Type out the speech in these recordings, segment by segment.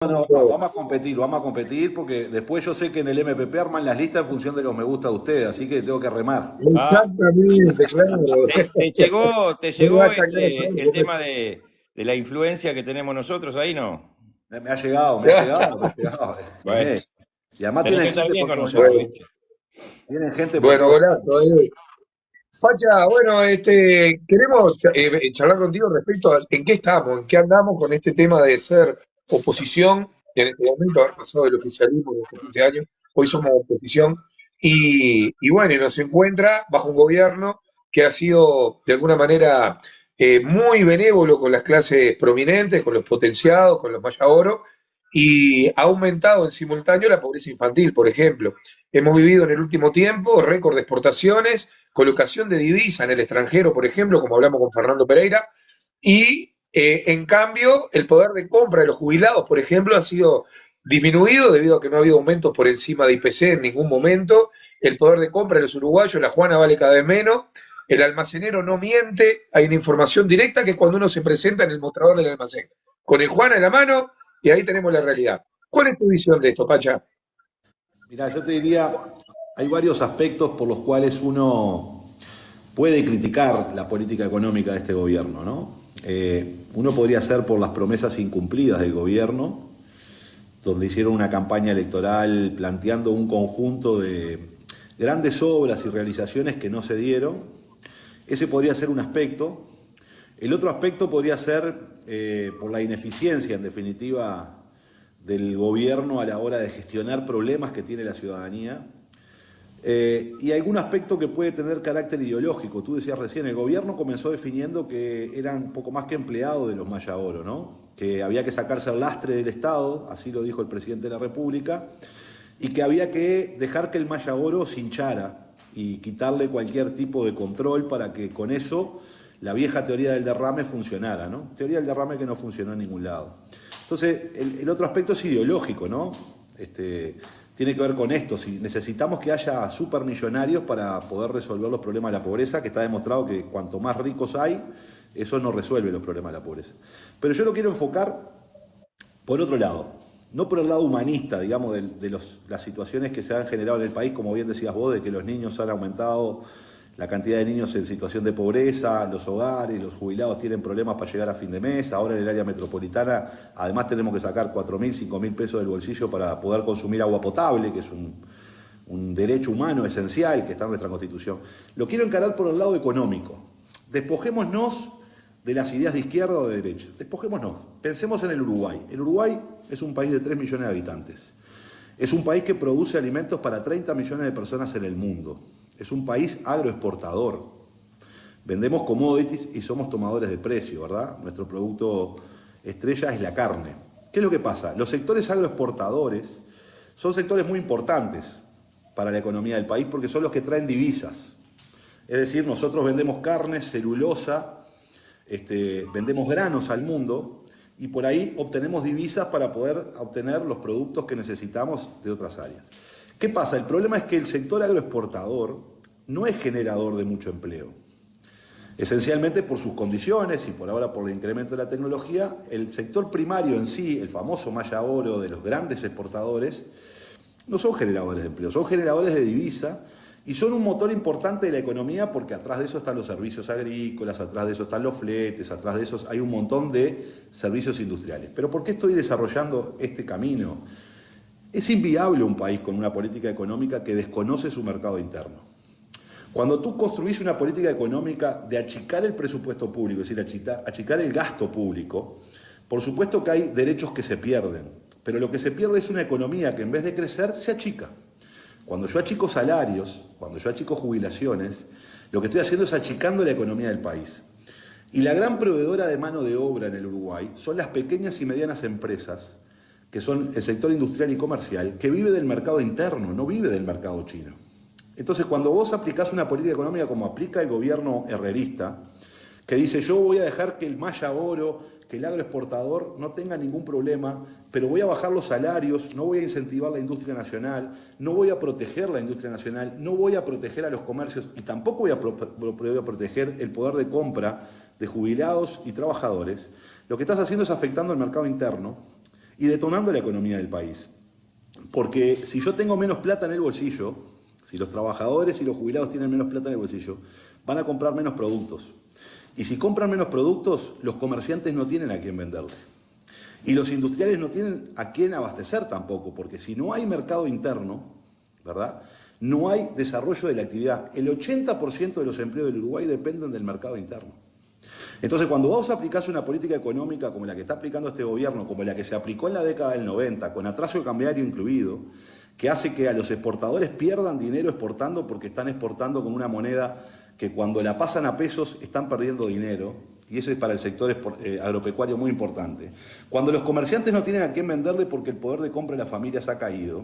No, vamos a competir porque después yo sé que en el MPP arman las listas en función de los me gusta de ustedes, así que tengo que remar. Ah, Exactamente, claro. te No va llegó a estar claro saber el cómo es. tema de la influencia que tenemos nosotros ahí, ¿no? Me ha llegado, me ha llegado, me ha llegado. Bueno, Y además tenés que tienen estar gente bien por con todos nosotros, lados. Bueno, ¿viste? Tienen gente por bueno, todos lados. golazo, Pacha, bueno, queremos charlar contigo respecto a en qué estamos, en qué andamos con este tema de ser oposición, en este momento haber pasado del oficialismo de estos 15 años, hoy somos oposición, y bueno, y nos encuentra bajo un gobierno que ha sido de alguna manera muy benévolo con las clases prominentes, con los potenciados, con los mayaboro, y ha aumentado en simultáneo la pobreza infantil, por ejemplo. Hemos vivido en el último tiempo récord de exportaciones, colocación de divisa en el extranjero, por ejemplo, como hablamos con Fernando Pereira, y en cambio el poder de compra de los jubilados, por ejemplo, ha sido disminuido debido a que no ha habido aumentos por encima de IPC en ningún momento, el poder de compra de los uruguayos, la Juana vale cada vez menos, el almacenero no miente, hay una información directa que es cuando uno se presenta en el mostrador del almacén, con el Juana en la mano, y ahí tenemos la realidad. ¿Cuál es tu visión de esto, Pacha? Mirá, yo te diría, hay varios aspectos por los cuales uno puede criticar la política económica de este gobierno, ¿no? Uno podría ser por las promesas incumplidas del gobierno, donde hicieron una campaña electoral planteando un conjunto de grandes obras y realizaciones que no se dieron. Ese podría ser un aspecto. El otro aspecto podría ser por la ineficiencia, en definitiva, del gobierno a la hora de gestionar problemas que tiene la ciudadanía. Y algún aspecto que puede tener carácter ideológico. Tú decías recién, el gobierno comenzó definiendo que eran poco más que empleados de los Maya Oro, ¿no? Que había que sacarse el lastre del Estado, así lo dijo el presidente de la República, y que había que dejar que el Maya Oro se hinchara y quitarle cualquier tipo de control para que con eso la vieja teoría del derrame funcionara, ¿no? Teoría del derrame que no funcionó en ningún lado. Entonces, el otro aspecto es ideológico, ¿no? Tiene que ver con esto, si necesitamos que haya supermillonarios para poder resolver los problemas de la pobreza, que está demostrado que cuanto más ricos hay, eso no resuelve los problemas de la pobreza. Pero yo lo quiero enfocar por otro lado, no por el lado humanista, digamos, las situaciones que se han generado en el país, como bien decías vos, de que los niños han aumentado la cantidad de niños en situación de pobreza, los hogares, los jubilados tienen problemas para llegar a fin de mes, ahora en el área metropolitana además tenemos que sacar 4.000, 5.000 pesos del bolsillo para poder consumir agua potable, que es un derecho humano esencial que está en nuestra Constitución. Lo quiero encarar por el lado económico. Despojémonos de las ideas de izquierda o de derecha. Despojémonos. Pensemos en el Uruguay. El Uruguay es un país de 3 millones de habitantes. Es un país que produce alimentos para 30 millones de personas en el mundo. Es un país agroexportador. Vendemos commodities y somos tomadores de precio, ¿verdad? Nuestro producto estrella es la carne. ¿Qué es lo que pasa? Los sectores agroexportadores son sectores muy importantes para la economía del país porque son los que traen divisas. Es decir, nosotros vendemos carne, celulosa, vendemos granos al mundo y por ahí obtenemos divisas para poder obtener los productos que necesitamos de otras áreas. ¿Qué pasa? El problema es que el sector agroexportador no es generador de mucho empleo. Esencialmente por sus condiciones y por ahora por el incremento de la tecnología, el sector primario en sí, el famoso Maya Oro de los grandes exportadores, no son generadores de empleo, son generadores de divisa y son un motor importante de la economía porque atrás de eso están los servicios agrícolas, atrás de eso están los fletes, atrás de eso hay un montón de servicios industriales. Pero ¿por qué estoy desarrollando este camino? Es inviable un país con una política económica que desconoce su mercado interno. Cuando tú construís una política económica de achicar el presupuesto público, es decir, achicar el gasto público, por supuesto que hay derechos que se pierden, pero lo que se pierde es una economía que en vez de crecer se achica. Cuando yo achico salarios, cuando yo achico jubilaciones, lo que estoy haciendo es achicando la economía del país. Y la gran proveedora de mano de obra en el Uruguay son las pequeñas y medianas empresas, que son el sector industrial y comercial, que vive del mercado interno, no vive del mercado chino. Entonces, cuando vos aplicás una política económica como aplica el gobierno herrerista, que dice yo voy a dejar que el Maya Oro, que el agroexportador no tenga ningún problema, pero voy a bajar los salarios, no voy a incentivar la industria nacional, no voy a proteger la industria nacional, no voy a proteger a los comercios y tampoco voy a proteger el poder de compra de jubilados y trabajadores, lo que estás haciendo es afectando el mercado interno y detonando la economía del país. Porque si yo tengo menos plata en el bolsillo, si los trabajadores y los jubilados tienen menos plata en el bolsillo, van a comprar menos productos. Y si compran menos productos, los comerciantes no tienen a quién venderle. Y los industriales no tienen a quién abastecer tampoco, porque si no hay mercado interno, ¿verdad?, no hay desarrollo de la actividad. El 80% de los empleos del Uruguay dependen del mercado interno. Entonces, cuando vos aplicás una política económica como la que está aplicando este gobierno, como la que se aplicó en la década del 90, con atraso cambiario incluido, que hace que a los exportadores pierdan dinero exportando porque están exportando con una moneda que cuando la pasan a pesos están perdiendo dinero, y eso es para el sector agropecuario muy importante. Cuando los comerciantes no tienen a quién venderle porque el poder de compra de las familias ha caído,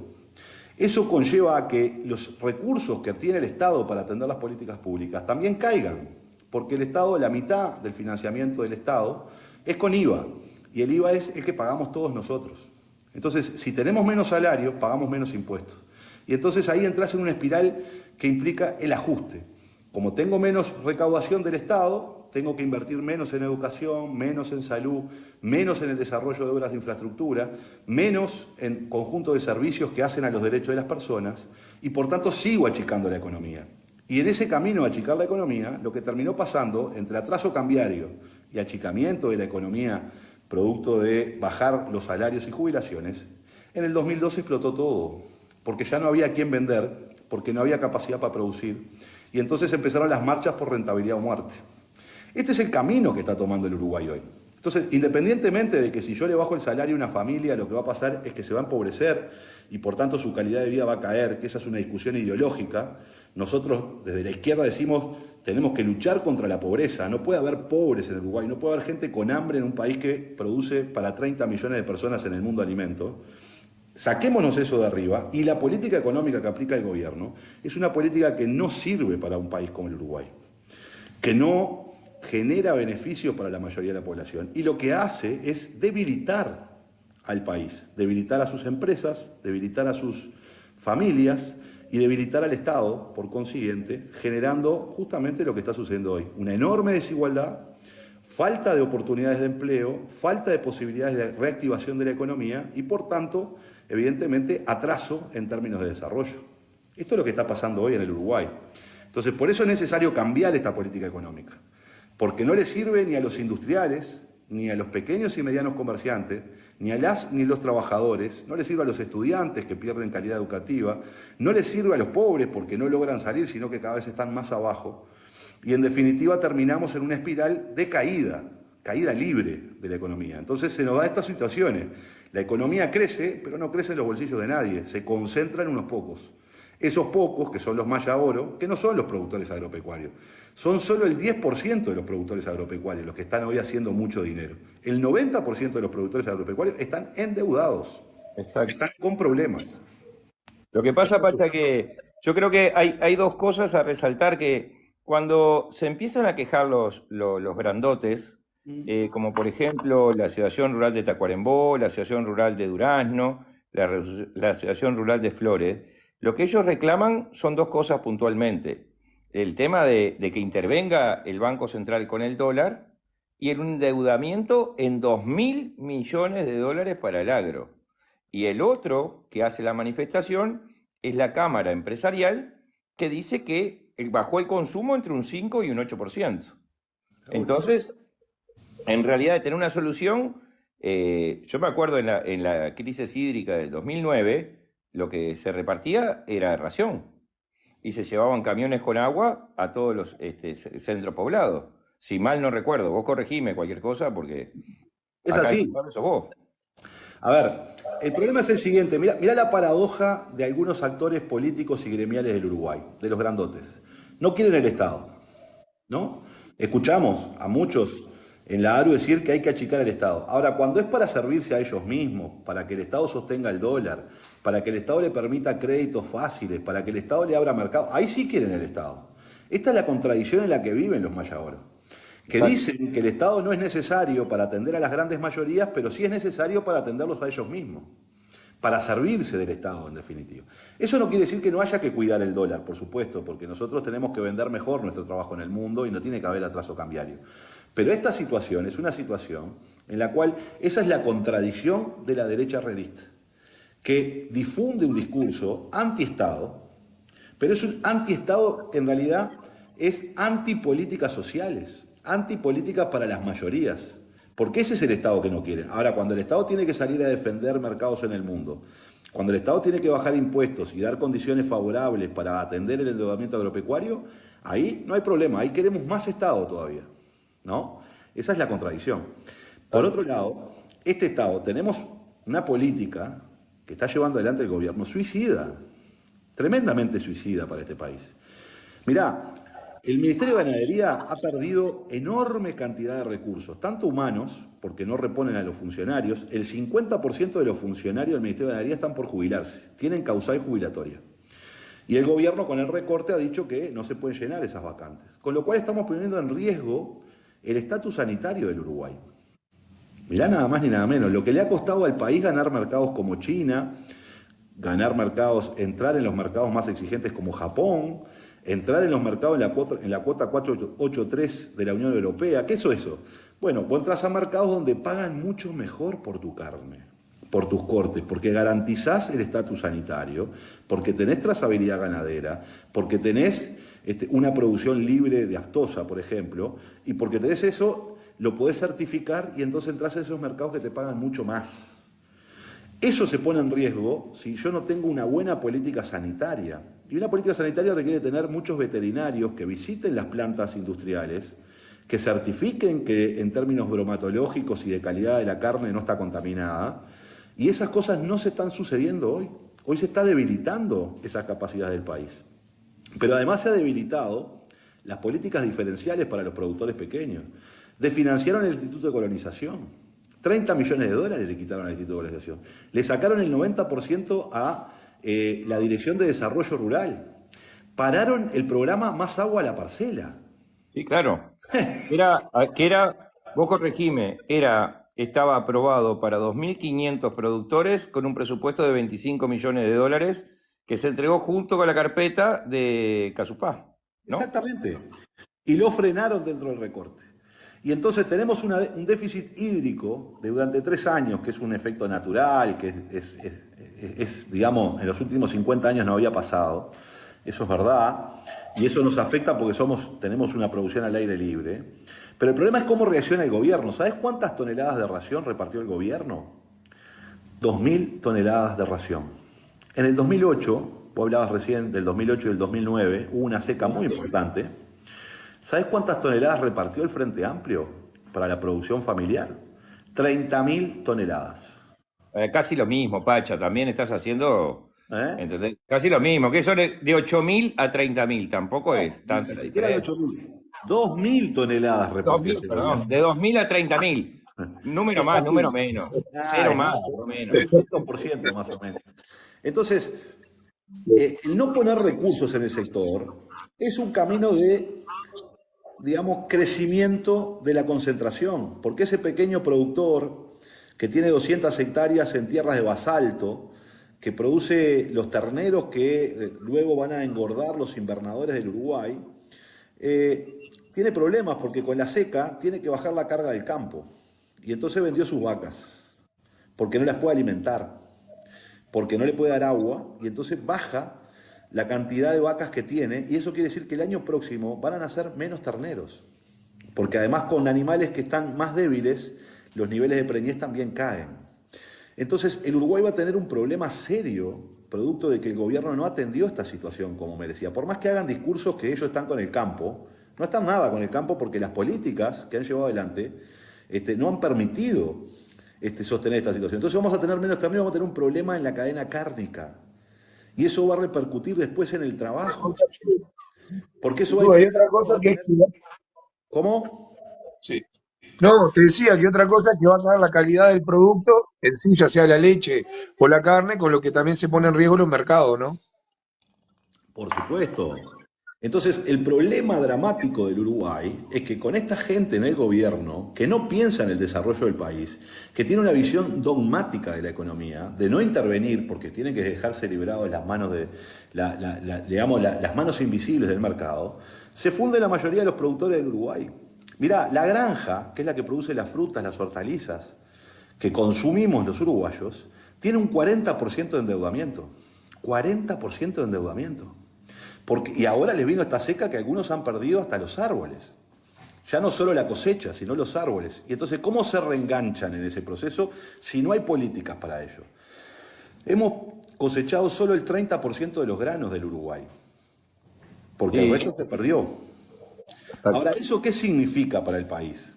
eso conlleva a que los recursos que tiene el Estado para atender las políticas públicas también caigan. Porque el Estado, la mitad del financiamiento del Estado es con IVA, y el IVA es el que pagamos todos nosotros. Entonces, si tenemos menos salarios, pagamos menos impuestos. Y entonces ahí entras en una espiral que implica el ajuste. Como tengo menos recaudación del Estado, tengo que invertir menos en educación, menos en salud, menos en el desarrollo de obras de infraestructura, menos en conjunto de servicios que hacen a los derechos de las personas, y por tanto sigo achicando la economía. Y en ese camino a achicar la economía, lo que terminó pasando entre atraso cambiario y achicamiento de la economía producto de bajar los salarios y jubilaciones, en el 2012 explotó todo, porque ya no había quien vender, porque no había capacidad para producir, y entonces empezaron las marchas por rentabilidad o muerte. Este es el camino que está tomando el Uruguay hoy. Entonces, independientemente de que si yo le bajo el salario a una familia, lo que va a pasar es que se va a empobrecer y por tanto su calidad de vida va a caer, que esa es una discusión ideológica. Nosotros desde la izquierda decimos tenemos que luchar contra la pobreza, no puede haber pobres en el Uruguay, no puede haber gente con hambre en un país que produce para 30 millones de personas en el mundo alimentos. Saquémonos eso de arriba, y la política económica que aplica el gobierno es una política que no sirve para un país como el Uruguay, que no genera beneficios para la mayoría de la población, y lo que hace es debilitar al país, debilitar a sus empresas, debilitar a sus familias y debilitar al Estado, por consiguiente, generando justamente lo que está sucediendo hoy. Una enorme desigualdad, falta de oportunidades de empleo, falta de posibilidades de reactivación de la economía y, por tanto, evidentemente, atraso en términos de desarrollo. Esto es lo que está pasando hoy en el Uruguay. Entonces, por eso es necesario cambiar esta política económica, porque no le sirve ni a los industriales, ni a los pequeños y medianos comerciantes, ni a las ni los trabajadores, no le sirve a los estudiantes que pierden calidad educativa, no le sirve a los pobres porque no logran salir, sino que cada vez están más abajo. Y en definitiva terminamos en una espiral de caída libre de la economía. Entonces se nos da estas situaciones. La economía crece, pero no crece en los bolsillos de nadie, se concentra en unos pocos. Esos pocos, que son los Maya Oro, que no son los productores agropecuarios, son solo el 10% de los productores agropecuarios los que están hoy haciendo mucho dinero. El 90% de los productores agropecuarios están endeudados, Exacto. están con problemas. Lo que pasa, Pacha, que yo creo que hay dos cosas a resaltar, que cuando se empiezan a quejar los grandotes, como por ejemplo la Asociación Rural de Tacuarembó, la Asociación Rural de Durazno, la Asociación Rural de Flores, lo que ellos reclaman son dos cosas puntualmente. El tema de que intervenga el Banco Central con el dólar y el endeudamiento en 2.000 millones de dólares para el agro. Y el otro que hace la manifestación es la Cámara Empresarial, que dice que bajó el consumo entre un 5 y un 8%. Entonces, en realidad, de tener una solución, yo me acuerdo en la crisis hídrica del 2009, lo que se repartía era ración, y se llevaban camiones con agua a todos los centros poblados. Si mal no recuerdo, vos corregime cualquier cosa, porque Es acá así. sos vos. A ver, el problema es el siguiente. Mirá la paradoja de algunos actores políticos y gremiales del Uruguay, de los grandotes. No quieren el Estado, ¿no? Escuchamos a muchos en la ARU decir que hay que achicar el Estado. Ahora, cuando es para servirse a ellos mismos, para que el Estado sostenga el dólar, para que el Estado le permita créditos fáciles, para que el Estado le abra mercado, ahí sí quieren el Estado. Esta es la contradicción en la que viven los Maya Oro, que dicen que el Estado no es necesario para atender a las grandes mayorías, pero sí es necesario para atenderlos a ellos mismos, para servirse del Estado, en definitiva. Eso no quiere decir que no haya que cuidar el dólar, por supuesto, porque nosotros tenemos que vender mejor nuestro trabajo en el mundo y no tiene que haber atraso cambiario. Pero esta situación es una situación en la cual esa es la contradicción de la derecha realista, que difunde un discurso anti-Estado, pero es un anti-Estado que en realidad es antipolíticas sociales, antipolíticas para las mayorías, porque ese es el Estado que no quieren. Ahora, cuando el Estado tiene que salir a defender mercados en el mundo, cuando el Estado tiene que bajar impuestos y dar condiciones favorables para atender el endeudamiento agropecuario, ahí no hay problema, ahí queremos más Estado todavía, ¿no? Esa es la contradicción. Por otro lado, este Estado, tenemos una política que está llevando adelante el gobierno suicida, tremendamente suicida para este país. Mirá, el Ministerio de Ganadería ha perdido enorme cantidad de recursos, tanto humanos, porque no reponen a los funcionarios. El 50% de los funcionarios del Ministerio de Ganadería están por jubilarse, tienen causal jubilatoria. Y el gobierno con el recorte ha dicho que no se pueden llenar esas vacantes. Con lo cual estamos poniendo en riesgo el estatus sanitario del Uruguay. Mirá nada más ni nada menos, lo que le ha costado al país ganar mercados como China, ganar mercados, entrar en los mercados más exigentes como Japón, entrar en los mercados en la cuota 483 de la Unión Europea. ¿Qué es eso? Bueno, vos entras a mercados donde pagan mucho mejor por tu carne, por tus cortes, porque garantizás el estatus sanitario, porque tenés trazabilidad ganadera, porque tenés una producción libre de aftosa, por ejemplo, y porque tenés eso, lo podés certificar y entonces entras a esos mercados que te pagan mucho más. Eso se pone en riesgo si yo no tengo una buena política sanitaria. Y una política sanitaria requiere tener muchos veterinarios que visiten las plantas industriales, que certifiquen que en términos bromatológicos y de calidad de la carne no está contaminada. Y esas cosas no se están sucediendo hoy. Hoy se está debilitando esa capacidad del país. Pero además se ha debilitado las políticas diferenciales para los productores pequeños. Desfinanciaron el Instituto de Colonización. 30 millones de dólares le quitaron al Instituto de Colonización. Le sacaron el 90% a la Dirección de Desarrollo Rural. Pararon el programa Más Agua a la Parcela. Sí, claro. Vos corregime, estaba aprobado para 2.500 productores con un presupuesto de 25 millones de dólares que se entregó junto con la carpeta de Casupá, ¿no? Exactamente. Y lo frenaron dentro del recorte. Y entonces tenemos un déficit hídrico de durante 3 años, que es un efecto natural, que digamos, en los últimos 50 años no había pasado. Eso es verdad. Y eso nos afecta porque tenemos una producción al aire libre. Pero el problema es cómo reacciona el gobierno. ¿Sabes cuántas toneladas de ración repartió el gobierno? 2.000 toneladas de ración. En el 2008, vos hablabas recién del 2008 y del 2009, hubo una seca muy importante. ¿Sabes cuántas toneladas repartió el Frente Amplio para la producción familiar? 30.000 toneladas. Casi lo mismo, Pacha, también estás haciendo, ¿entendés? Casi lo mismo, que son de 8.000 a 30.000, tampoco no, es tanta ni siquiera de 8.000. 2.000 toneladas repartió. Perdón, de 2.000 a 30.000. Número más, número menos. Cero más, por menos. 5% más o menos. Entonces, el no poner recursos en el sector es un camino de, digamos, crecimiento de la concentración, porque ese pequeño productor que tiene 200 hectáreas en tierras de basalto, que produce los terneros que luego van a engordar los invernadores del Uruguay, tiene problemas porque con la seca tiene que bajar la carga del campo. Y entonces vendió sus vacas, porque no las puede alimentar, porque no le puede dar agua, y entonces baja la cantidad de vacas que tiene, y eso quiere decir que el año próximo van a nacer menos terneros, porque además con animales que están más débiles, los niveles de preñez también caen. Entonces el Uruguay va a tener un problema serio, producto de que el gobierno no atendió esta situación como merecía. Por más que hagan discursos que ellos están con el campo, no están nada con el campo porque las políticas que han llevado adelante no han permitido sostener esta situación. Entonces vamos a tener menos terneros, vamos a tener un problema en la cadena cárnica. Y eso va a repercutir después en el trabajo. Porque eso va a... Hay otra cosa que... ¿Cómo? Sí. No, te decía que otra cosa es que va a caer la calidad del producto en sí, ya sea la leche o la carne, con lo que también se pone en riesgo los mercados, ¿no? Por supuesto. Entonces, el problema dramático del Uruguay es que con esta gente en el gobierno, que no piensa en el desarrollo del país, que tiene una visión dogmática de la economía, de no intervenir porque tienen que dejarse liberados las manos de, las manos invisibles del mercado, se funde la mayoría de los productores del Uruguay. Mirá, la granja, que es la que produce las frutas, las hortalizas, que consumimos los uruguayos, tiene un 40% de endeudamiento. 40% de endeudamiento. Y ahora les vino esta seca que algunos han perdido hasta los árboles. Ya no solo la cosecha, sino los árboles. Y entonces, ¿cómo se reenganchan en ese proceso si no hay políticas para ello? Hemos cosechado solo el 30% de los granos del Uruguay, porque el resto se perdió. Ahora, ¿eso qué significa para el país?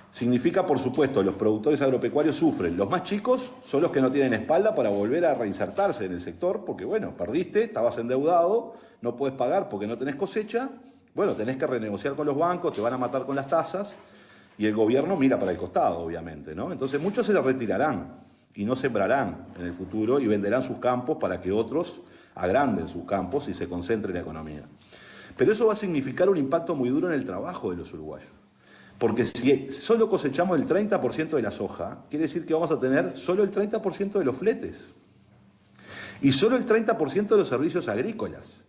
Significa, por supuesto, los productores agropecuarios sufren. Los más chicos son los que no tienen espalda para volver a reinsertarse en el sector, porque bueno, perdiste, estabas endeudado, no puedes pagar porque no tenés cosecha, bueno, tenés que renegociar con los bancos, te van a matar con las tasas, y el gobierno mira para el costado, obviamente, ¿no? Entonces muchos se retirarán y no sembrarán en el futuro y venderán sus campos para que otros agranden sus campos y se concentre la economía. Pero eso va a significar un impacto muy duro en el trabajo de los uruguayos. Porque si solo cosechamos el 30% de la soja, quiere decir que vamos a tener solo el 30% de los fletes y solo el 30% de los servicios agrícolas.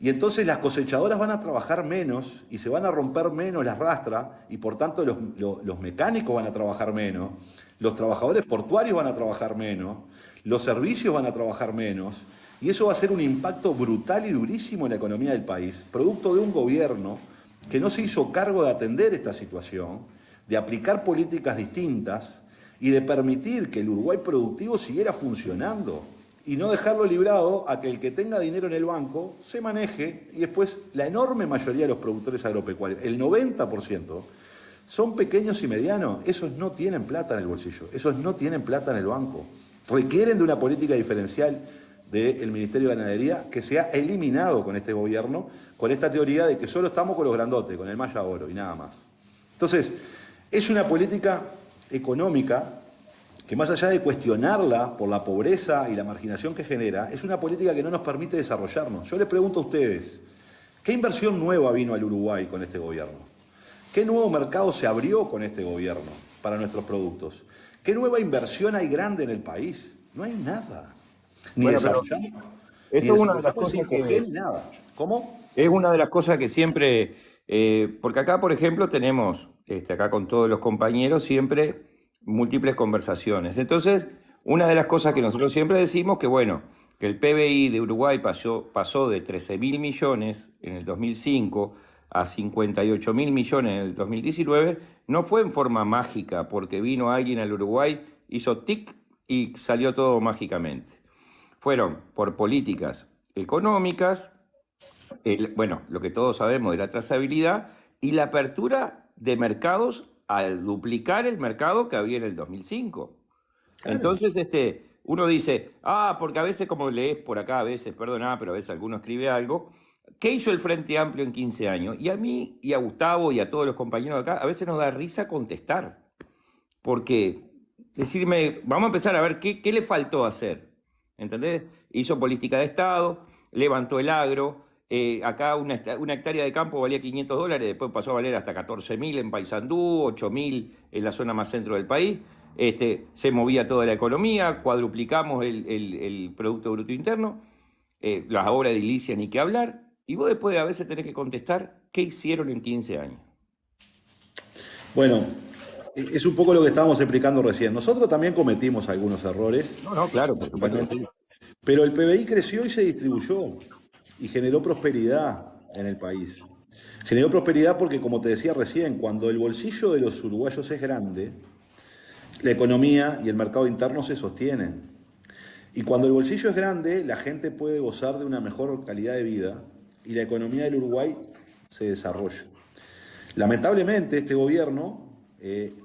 Y entonces las cosechadoras van a trabajar menos y se van a romper menos las rastras y por tanto los mecánicos van a trabajar menos, los trabajadores portuarios van a trabajar menos, los servicios van a trabajar menos y eso va a ser un impacto brutal y durísimo en la economía del país, producto de un gobierno que no se hizo cargo de atender esta situación, de aplicar políticas distintas y de permitir que el Uruguay productivo siguiera funcionando y no dejarlo librado a que el que tenga dinero en el banco se maneje y después la enorme mayoría de los productores agropecuarios, el 90%, son pequeños y medianos, esos no tienen plata en el bolsillo, esos no tienen plata en el banco, requieren de una política diferencial del Ministerio de Ganadería que se ha eliminado con este gobierno, con esta teoría de que solo estamos con los grandotes, con el Maya Oro y nada más. Entonces, es una política económica que más allá de cuestionarla por la pobreza y la marginación que genera, es una política que no nos permite desarrollarnos. Yo les pregunto a ustedes, ¿qué inversión nueva vino al Uruguay con este gobierno? ¿Qué nuevo mercado se abrió con este gobierno para nuestros productos? ¿Qué nueva inversión hay grande en el país? No hay nada. Ni Bueno, desarrollamos, eso es una de las cosas que... ni nada. ¿Cómo? Es una de las cosas que siempre... porque acá, por ejemplo, tenemos, acá con todos los compañeros, siempre múltiples conversaciones. Entonces, una de las cosas que nosotros siempre decimos que, bueno, que el PBI de Uruguay pasó de 13.000 millones en el 2005 a 58.000 millones en el 2019, no fue en forma mágica, porque vino alguien al Uruguay, hizo tic y salió todo mágicamente. Fueron por políticas económicas, bueno, lo que todos sabemos de la trazabilidad y la apertura de mercados al duplicar el mercado que había en el 2005. Claro. Entonces, uno dice, porque a veces como lees por acá, a veces, perdona, pero a veces alguno escribe algo, ¿qué hizo el Frente Amplio en 15 años? Y a mí, y a Gustavo, y a todos los compañeros de acá, a veces nos da risa contestar. Porque decirme, vamos a empezar a ver qué le faltó hacer. ¿Entendés? Hizo política de Estado, levantó el agro, acá una hectárea de campo valía $500, después pasó a valer hasta 14.000 en Paysandú, 8.000 en la zona más centro del país, se movía toda la economía, cuadruplicamos el Producto Bruto Interno, las obras edilicias ni qué hablar, y vos después a veces tenés que contestar qué hicieron en 15 años. Bueno, es un poco lo que estábamos explicando recién. Nosotros también cometimos algunos errores. No, claro, por supuesto. Pero el PBI creció y se distribuyó y generó prosperidad en el país. Generó prosperidad porque, como te decía recién, cuando el bolsillo de los uruguayos es grande, la economía y el mercado interno se sostienen. Y cuando el bolsillo es grande, la gente puede gozar de una mejor calidad de vida y la economía del Uruguay se desarrolla. Lamentablemente, este gobierno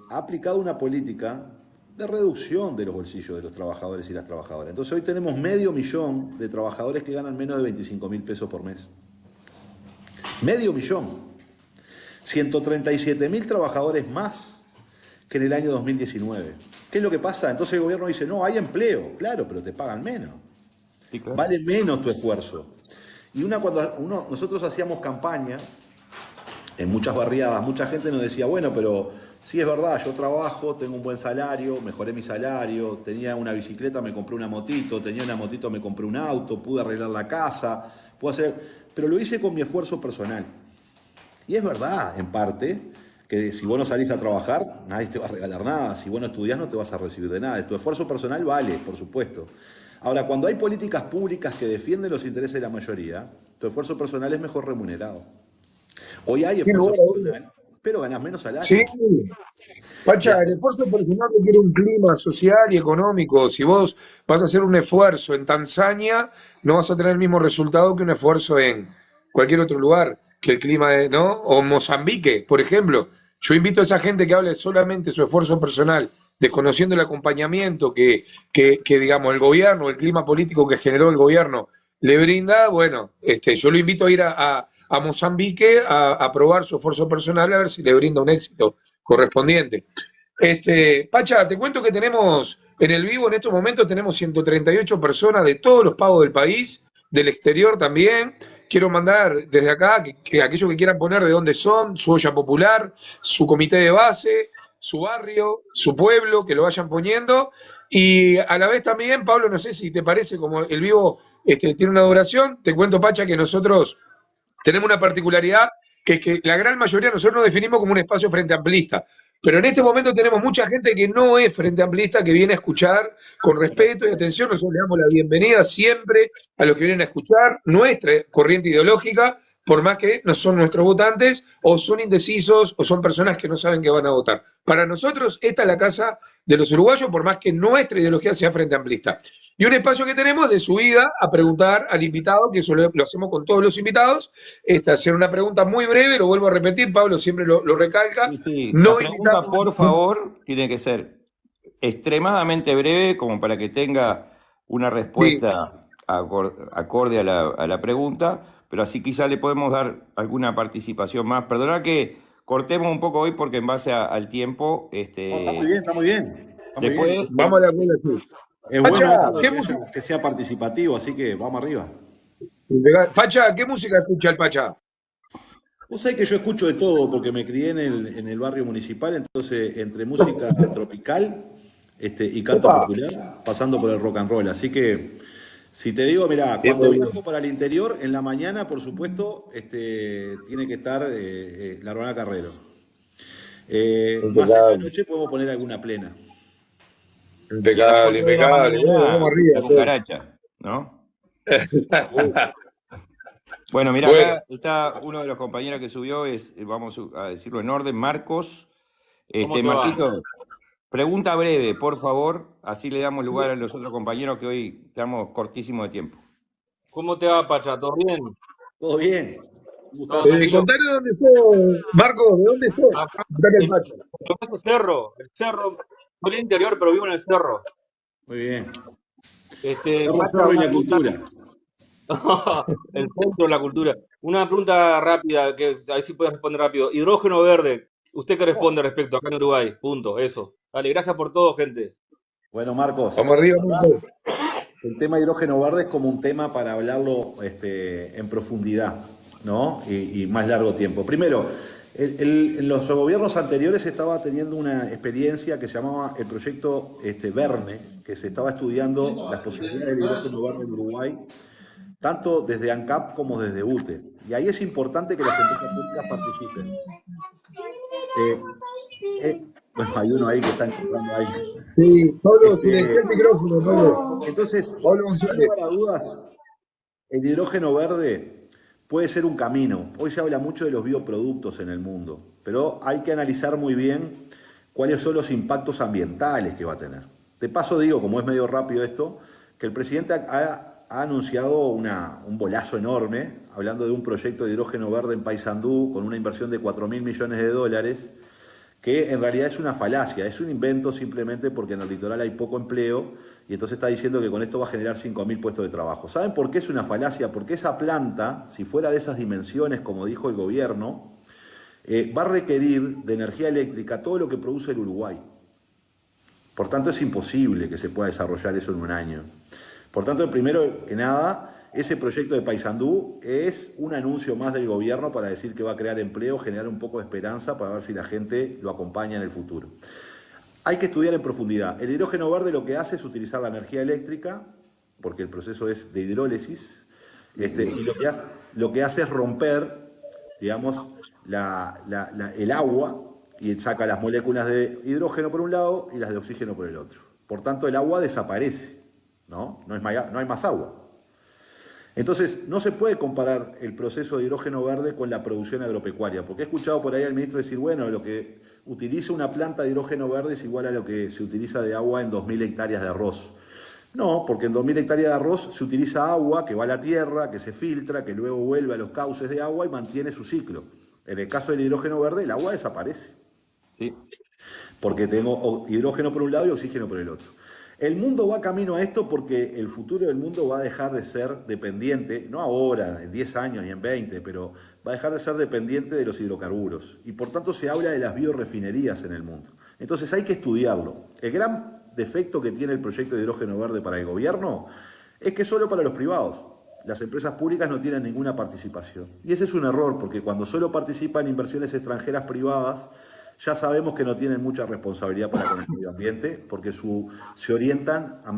ha aplicado una política de reducción de los bolsillos de los trabajadores y las trabajadoras. Entonces hoy tenemos 500.000 de trabajadores que ganan menos de 25.000 pesos por mes. 500.000. 137.000 trabajadores más que en el año 2019. ¿Qué es lo que pasa? Entonces el gobierno dice, no, hay empleo. Claro, pero te pagan menos. Sí, claro. Vale menos tu esfuerzo. Y nosotros hacíamos campaña en muchas barriadas, mucha gente nos decía, bueno, pero sí es verdad, yo trabajo, tengo un buen salario, mejoré mi salario, tenía una bicicleta, me compré una motito, tenía una motito, me compré un auto, pude arreglar la casa, pero lo hice con mi esfuerzo personal. Y es verdad, en parte, que si vos no salís a trabajar, nadie te va a regalar nada. Si vos no estudiás, no te vas a recibir de nada. Tu esfuerzo personal vale, por supuesto. Ahora, cuando hay políticas públicas que defienden los intereses de la mayoría, tu esfuerzo personal es mejor remunerado. Hoy hay esfuerzo personal, pero ganás menos salario. Sí, Pacha, el esfuerzo personal requiere un clima social y económico. Si vos vas a hacer un esfuerzo en Tanzania, no vas a tener el mismo resultado que un esfuerzo en cualquier otro lugar, que el clima de, ¿no? O Mozambique, por ejemplo. Yo invito a esa gente que hable solamente de su esfuerzo personal, desconociendo el acompañamiento que digamos, el gobierno, el clima político que generó el gobierno le brinda. Bueno, yo lo invito a ir a Mozambique a probar su esfuerzo personal, a ver si le brinda un éxito correspondiente. Pacha, te cuento que tenemos en el vivo en estos momentos tenemos 138 personas de todos los pagos del país, del exterior también. Quiero mandar desde acá que aquellos que quieran poner de dónde son, su olla popular, su comité de base, su barrio, su pueblo, que lo vayan poniendo. Y a la vez también, Pablo, no sé si te parece, como el vivo tiene una duración, te cuento, Pacha, que nosotros tenemos una particularidad, que es que la gran mayoría nosotros nos definimos como un espacio frente amplista, pero en este momento tenemos mucha gente que no es frente amplista, que viene a escuchar con respeto y atención. Nosotros le damos la bienvenida siempre a los que vienen a escuchar nuestra corriente ideológica, por más que no son nuestros votantes, o son indecisos, o son personas que no saben que van a votar. Para nosotros, esta es la casa de los uruguayos, por más que nuestra ideología sea frente amplista. Y un espacio que tenemos de subida a preguntar al invitado, que eso lo hacemos con todos los invitados, hacer una pregunta muy breve, lo vuelvo a repetir, Pablo siempre lo recalca. Sí. No La pregunta, por favor, tiene que ser extremadamente breve, como para que tenga una respuesta acorde a la pregunta, pero así quizá le podemos dar alguna participación más. Perdona que cortemos un poco hoy porque en base al tiempo... No, está muy bien, está muy bien. Está muy después, bien. Vamos a la buena, sí. Es Pacha, bueno que sea participativo, así que vamos arriba. Pacha, ¿qué música escucha el Pacha? Vos sabés que yo escucho de todo porque me crié en el barrio municipal, entonces entre música tropical y canto popular, pasando por el rock and roll. Así que, si te digo, mirá, cuando viajo para el interior, en la mañana, por supuesto, tiene que estar la Urbana Carrero. Más en la noche podemos poner alguna plena. Impecable, impecable. Vamos arriba. Cucaracha, ¿no? Bueno, mira, acá está uno de los compañeros que subió, vamos a decirlo en orden, Marcos. Marquito, pregunta breve, por favor, así le damos lugar a los otros compañeros que hoy estamos cortísimos de tiempo. ¿Cómo te va, Pacha? ¿Todo bien? Todo bien. Contanos de dónde sos, Marco, ¿de dónde sos? El cerro, soy del interior, pero vivo en el cerro. Muy bien. Cerro y la cultura. El centro de la cultura. Una pregunta rápida, que a ver si puedes responder rápido. Hidrógeno verde, ¿usted qué responde respecto acá en Uruguay? Punto, eso. Dale, gracias por todo, gente. Bueno, Marcos. Vamos arriba, Marcos. El tema hidrógeno verde es como un tema para hablarlo en profundidad, ¿no? Y más largo tiempo. Primero, en los gobiernos anteriores se estaba teniendo una experiencia que se llamaba el proyecto Verne, que se estaba estudiando las posibilidades del hidrógeno verde en Uruguay, tanto desde ANCAP como desde UTE. Y ahí es importante que las empresas públicas participen. Bueno, hay uno ahí que está encontrando ahí. Sí, Pablo, silencia el micrófono, Pablo. Entonces, sin lugar a dudas, el hidrógeno verde puede ser un camino. Hoy se habla mucho de los bioproductos en el mundo, pero hay que analizar muy bien cuáles son los impactos ambientales que va a tener. De paso digo, como es medio rápido esto, que el presidente ha anunciado un bolazo enorme, hablando de un proyecto de hidrógeno verde en Paysandú con una inversión de 4.000 millones de dólares, que en realidad es una falacia, es un invento simplemente porque en el litoral hay poco empleo y entonces está diciendo que con esto va a generar 5.000 puestos de trabajo. ¿Saben por qué es una falacia? Porque esa planta, si fuera de esas dimensiones, como dijo el gobierno, va a requerir de energía eléctrica todo lo que produce el Uruguay. Por tanto, es imposible que se pueda desarrollar eso en un año. Por tanto, primero que nada, ese proyecto de Paysandú es un anuncio más del gobierno para decir que va a crear empleo, generar un poco de esperanza para ver si la gente lo acompaña en el futuro. Hay que estudiar en profundidad. El hidrógeno verde lo que hace es utilizar la energía eléctrica, porque el proceso es de hidrólisis, y lo que hace es romper, digamos, el agua y saca las moléculas de hidrógeno por un lado y las de oxígeno por el otro. Por tanto, el agua desaparece, ¿no? No hay más agua. Entonces, no se puede comparar el proceso de hidrógeno verde con la producción agropecuaria, porque he escuchado por ahí al ministro decir, bueno, lo que utiliza una planta de hidrógeno verde es igual a lo que se utiliza de agua en 2.000 hectáreas de arroz. No, porque en 2.000 hectáreas de arroz se utiliza agua que va a la tierra, que se filtra, que luego vuelve a los cauces de agua y mantiene su ciclo. En el caso del hidrógeno verde, el agua desaparece. Sí. Porque tengo hidrógeno por un lado y oxígeno por el otro. El mundo va camino a esto porque el futuro del mundo va a dejar de ser dependiente, no ahora, en 10 años ni en 20, pero va a dejar de ser dependiente de los hidrocarburos. Y por tanto se habla de las biorefinerías en el mundo. Entonces hay que estudiarlo. El gran defecto que tiene el proyecto de hidrógeno verde para el gobierno es que es solo para los privados. Las empresas públicas no tienen ninguna participación. Y ese es un error, porque cuando solo participan inversiones extranjeras privadas, ya sabemos que no tienen mucha responsabilidad para con el medio ambiente, porque se orientan a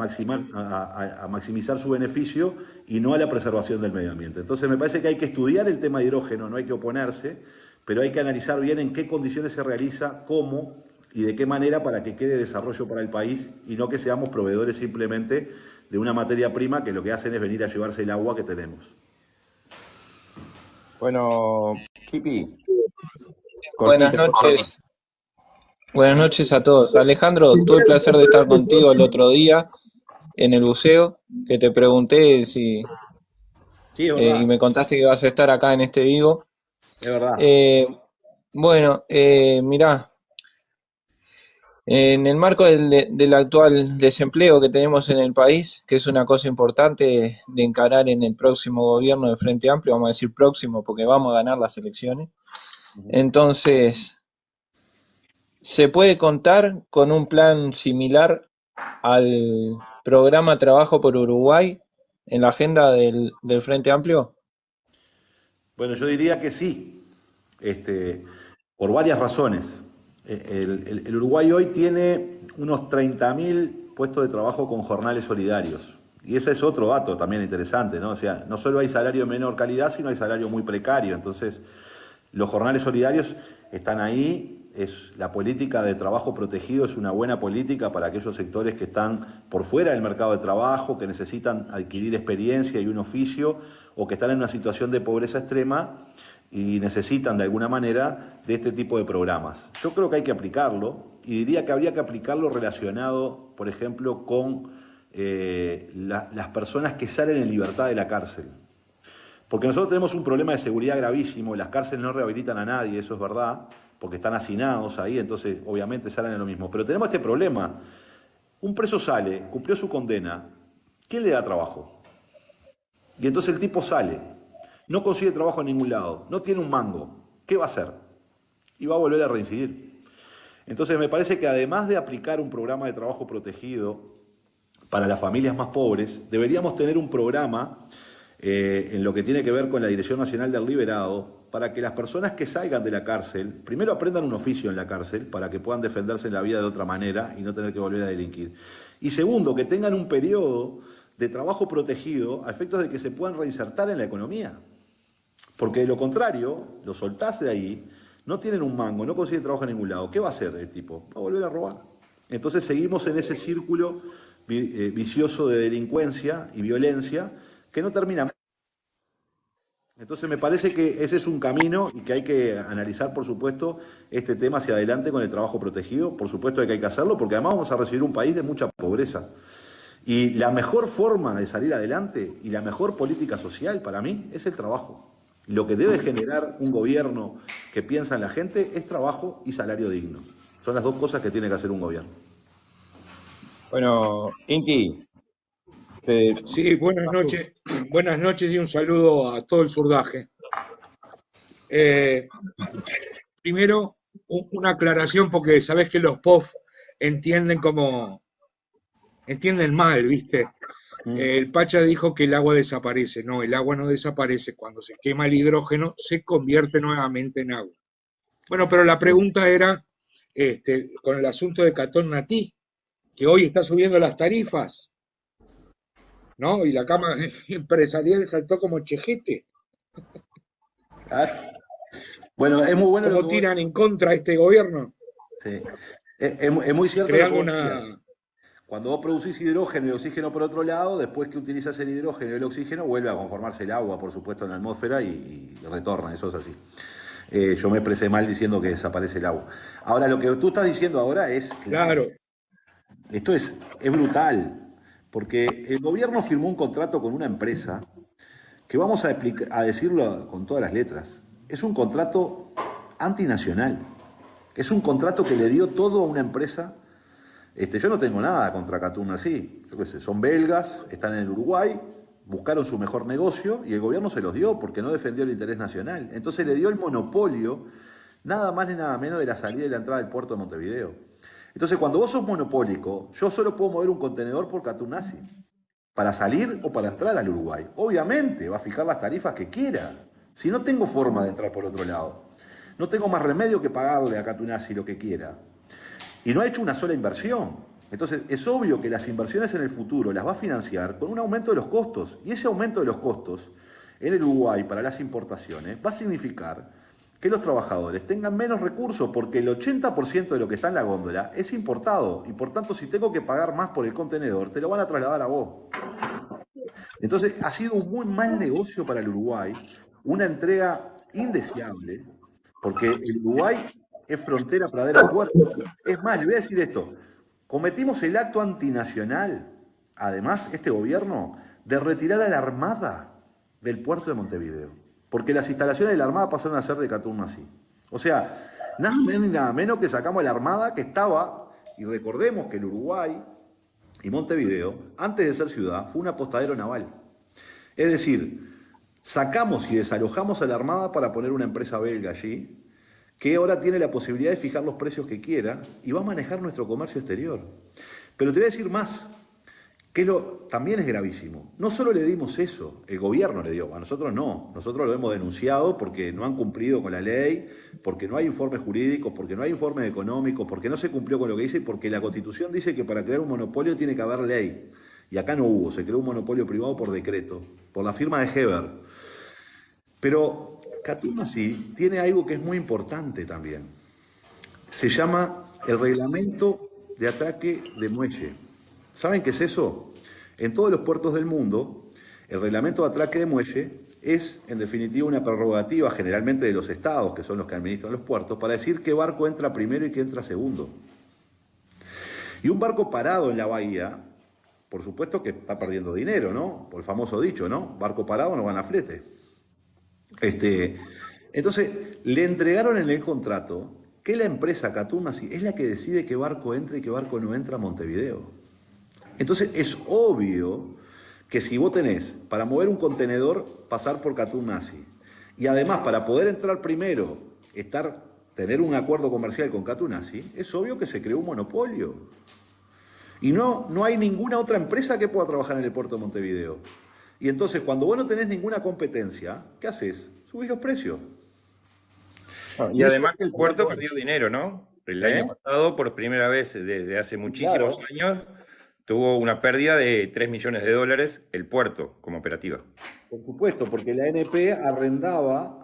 maximizar su beneficio y no a la preservación del medio ambiente. Entonces me parece que hay que estudiar el tema de hidrógeno, no hay que oponerse, pero hay que analizar bien en qué condiciones se realiza, cómo y de qué manera para que quede desarrollo para el país y no que seamos proveedores simplemente de una materia prima que lo que hacen es venir a llevarse el agua que tenemos. Bueno, Kipi. Buenas noches. Buenas noches a todos. Alejandro, tuve el placer de estar contigo el otro día en el buceo, que te pregunté si Sí, es verdad. y me contaste que vas a estar acá en este vivo. Es verdad. Bueno, mirá, en el marco del actual desempleo que tenemos en el país, que es una cosa importante de encarar en el próximo gobierno de Frente Amplio, vamos a decir próximo porque vamos a ganar las elecciones, entonces, ¿se puede contar con un plan similar al programa Trabajo por Uruguay en la agenda del Frente Amplio? Bueno, yo diría que sí, por varias razones. El Uruguay hoy tiene unos 30.000 puestos de trabajo con jornales solidarios. Y ese es otro dato también interesante, ¿no? O sea, no solo hay salario de menor calidad, sino hay salario muy precario. Entonces, los jornales solidarios están ahí. La política de trabajo protegido es una buena política para aquellos sectores que están por fuera del mercado de trabajo, que necesitan adquirir experiencia y un oficio, o que están en una situación de pobreza extrema y necesitan de alguna manera de este tipo de programas. Yo creo que hay que aplicarlo y diría que habría que aplicarlo relacionado, por ejemplo, con las personas que salen en libertad de la cárcel. Porque nosotros tenemos un problema de seguridad gravísimo, las cárceles no rehabilitan a nadie, eso es verdad, porque están hacinados ahí, entonces obviamente salen en lo mismo. Pero tenemos este problema, un preso sale, cumplió su condena, ¿quién le da trabajo? Y entonces el tipo sale, no consigue trabajo en ningún lado, no tiene un mango, ¿qué va a hacer? Y va a volver a reincidir. Entonces me parece que además de aplicar un programa de trabajo protegido para las familias más pobres, deberíamos tener un programa en lo que tiene que ver con la Dirección Nacional del Liberado, para que las personas que salgan de la cárcel, primero aprendan un oficio en la cárcel, para que puedan defenderse en la vida de otra manera y no tener que volver a delinquir. Y segundo, que tengan un periodo de trabajo protegido a efectos de que se puedan reinsertar en la economía. Porque de lo contrario, lo soltás de ahí, no tienen un mango, no consiguen trabajo en ningún lado. ¿Qué va a hacer el tipo? Va a volver a robar. Entonces seguimos en ese círculo vicioso de delincuencia y violencia que no termina. Entonces me parece que ese es un camino y que hay que analizar, por supuesto, este tema hacia adelante con el trabajo protegido. Por supuesto que hay que hacerlo porque además vamos a recibir un país de mucha pobreza. Y la mejor forma de salir adelante y la mejor política social para mí es el trabajo. Lo que debe generar un gobierno que piensa en la gente es trabajo y salario digno. Son las dos cosas que tiene que hacer un gobierno. Bueno, Inti. Sí, buenas noches. Buenas noches y un saludo a todo el surdaje. Primero, una aclaración porque sabés que los POF entienden mal, ¿viste? El Pacha dijo que el agua desaparece. No, el agua no desaparece. Cuando se quema el hidrógeno, se convierte nuevamente en agua. Bueno, pero la pregunta era con el asunto de Catón Natí, que hoy está subiendo las tarifas, ¿no? Y la Cámara Empresarial saltó como chejete. Bueno, es muy bueno lo que ¿Cómo vos tiran decís. en contra a este gobierno? Sí. Es muy cierto lo que Creando vos decías. una... Cuando vos producís hidrógeno y oxígeno por otro lado, después que utilizas el hidrógeno y el oxígeno, vuelve a conformarse el agua, por supuesto, en la atmósfera y retorna, eso es así. Yo me expresé mal diciendo que desaparece el agua. Ahora, lo que tú estás diciendo ahora es clave. Claro, Esto es brutal, porque el gobierno firmó un contrato con una empresa que vamos a decirlo con todas las letras. Es un contrato antinacional. Es un contrato que le dio todo a una empresa. Yo no tengo nada contra Catún así. Yo qué sé, son belgas, están en el Uruguay, buscaron su mejor negocio y el gobierno se los dio porque no defendió el interés nacional. Entonces le dio el monopolio, nada más ni nada menos, de la salida y la entrada del puerto de Montevideo. Entonces, cuando vos sos monopólico, yo solo puedo mover un contenedor por Catún Nazi, para salir o para entrar al Uruguay. Obviamente va a fijar las tarifas que quiera. Si no tengo forma de entrar por otro lado, no tengo más remedio que pagarle a Catún Nazi lo que quiera. Y no ha hecho una sola inversión. Entonces, es obvio que las inversiones en el futuro las va a financiar con un aumento de los costos. Y ese aumento de los costos en el Uruguay para las importaciones va a significar que los trabajadores tengan menos recursos, porque el 80% de lo que está en la góndola es importado. Y por tanto, si tengo que pagar más por el contenedor, te lo van a trasladar a vos. Entonces, ha sido un muy mal negocio para el Uruguay, una entrega indeseable, porque el Uruguay es frontera pradera-puerto. Es más, le voy a decir esto, cometimos el acto antinacional, además, este gobierno, de retirar a la Armada del puerto de Montevideo, porque las instalaciones de la Armada pasaron a ser de Catún Nací. O sea, nada menos que sacamos la Armada que estaba, y recordemos que el Uruguay y Montevideo, antes de ser ciudad, fue un apostadero naval. Es decir, sacamos y desalojamos a la Armada para poner una empresa belga allí, que ahora tiene la posibilidad de fijar los precios que quiera y va a manejar nuestro comercio exterior. Pero te voy a decir más, que también es gravísimo. No solo le dimos eso, el gobierno le dio, a nosotros no. Nosotros lo hemos denunciado porque no han cumplido con la ley, porque no hay informes jurídicos, porque no hay informes económicos, porque no se cumplió con lo que dice y porque la Constitución dice que para crear un monopolio tiene que haber ley. Y acá no hubo, se creó un monopolio privado por decreto, por la firma de Heber. Pero Catún Nací tiene algo que es muy importante también. Se llama el reglamento de atraque de muelle. ¿Saben qué es eso? En todos los puertos del mundo, el reglamento de atraque de muelle es, en definitiva, una prerrogativa generalmente de los estados, que son los que administran los puertos, para decir qué barco entra primero y qué entra segundo. Y un barco parado en la bahía, por supuesto que está perdiendo dinero, ¿no? Por el famoso dicho, ¿no? Barco parado no gana flete. Entonces, le entregaron en el contrato que la empresa Catún Nací es la que decide qué barco entra y qué barco no entra a Montevideo. Entonces, es obvio que si vos tenés para mover un contenedor, pasar por Catún Nací, y además para poder entrar primero, tener un acuerdo comercial con Catún Nací, es obvio que se creó un monopolio. Y no hay ninguna otra empresa que pueda trabajar en el puerto de Montevideo. Y entonces, cuando vos no tenés ninguna competencia, ¿qué haces? Subís los precios. Y además que el puerto perdió dinero, ¿no? El año pasado, por primera vez desde hace muchísimos años, tuvo una pérdida de 3 millones de dólares el puerto como operativa. Por supuesto, porque la ANP arrendaba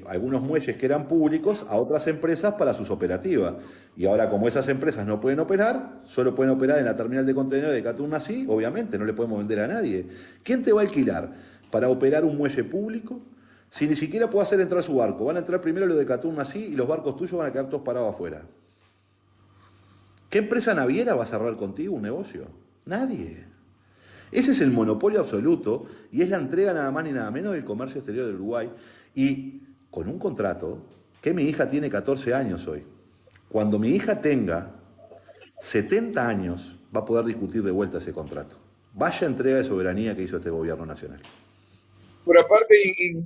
algunos muelles que eran públicos a otras empresas para sus operativas. Y ahora, como esas empresas no pueden operar, solo pueden operar en la terminal de contenedores de Catún Nací, obviamente no le podemos vender a nadie. ¿Quién te va a alquilar para operar un muelle público si ni siquiera puede hacer entrar su barco? Van a entrar primero los de Catún Nací y los barcos tuyos van a quedar todos parados afuera. ¿Qué empresa naviera va a cerrar contigo un negocio? Nadie. Ese es el monopolio absoluto y es la entrega nada más ni nada menos del comercio exterior del Uruguay, y con un contrato que mi hija tiene 14 años hoy. Cuando mi hija tenga 70 años va a poder discutir de vuelta ese contrato. Vaya entrega de soberanía que hizo este gobierno nacional. Por aparte,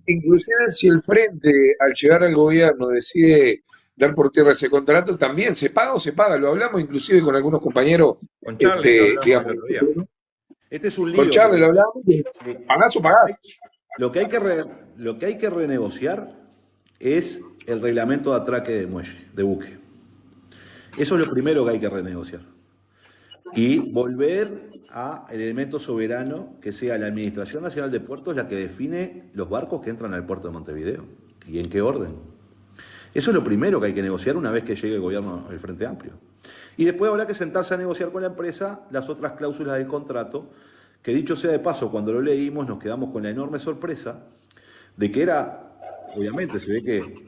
inclusive si el Frente al llegar al gobierno decide dar por tierra ese contrato, también se paga o se paga. Lo hablamos inclusive con algunos compañeros, Con Charlie, digamos, el otro día. Este es un lío. Con Charlie lo hablamos, ¿pagás o pagás? Lo que hay que renegociar es el reglamento de atraque de muelle, de buque. Eso es lo primero que hay que renegociar. Y volver al elemento soberano, que sea la Administración Nacional de Puertos la que define los barcos que entran al puerto de Montevideo. ¿Y en qué orden? Eso es lo primero que hay que negociar una vez que llegue el gobierno del Frente Amplio. Y después habrá que sentarse a negociar con la empresa las otras cláusulas del contrato, que dicho sea de paso, cuando lo leímos nos quedamos con la enorme sorpresa de que era, obviamente se ve que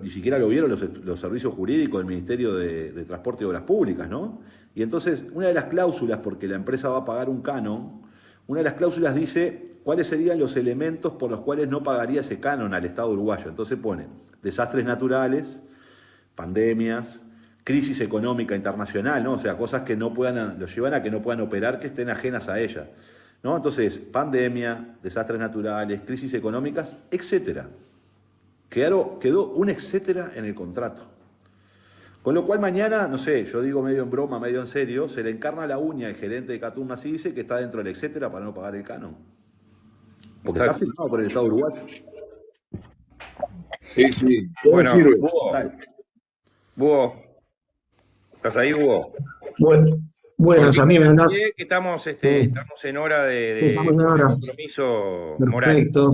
ni siquiera lo vieron los servicios jurídicos del Ministerio de Transporte y Obras Públicas, ¿no? Y entonces, una de las cláusulas, porque la empresa va a pagar un canon, una de las cláusulas dice cuáles serían los elementos por los cuales no pagaría ese canon al Estado uruguayo. Entonces pone desastres naturales, pandemias, crisis económica internacional, ¿no? O sea, cosas que no puedan, los llevan a que no puedan operar, que estén ajenas a ella, ¿no? Entonces, pandemia, desastres naturales, crisis económicas, etcétera. Quedó un etcétera en el contrato. Con lo cual mañana, no sé, yo digo medio en broma, medio en serio, se le encarna la uña al gerente de Caturnas y dice que está dentro del etcétera para no pagar el canon. Porque está firmado por el Estado uruguayo. Sí, sí. Bueno, sirve? Búho, ¿estás ahí, Búho? Buenas, a mí me andás. Que estamos en hora de compromiso moral. Perfecto.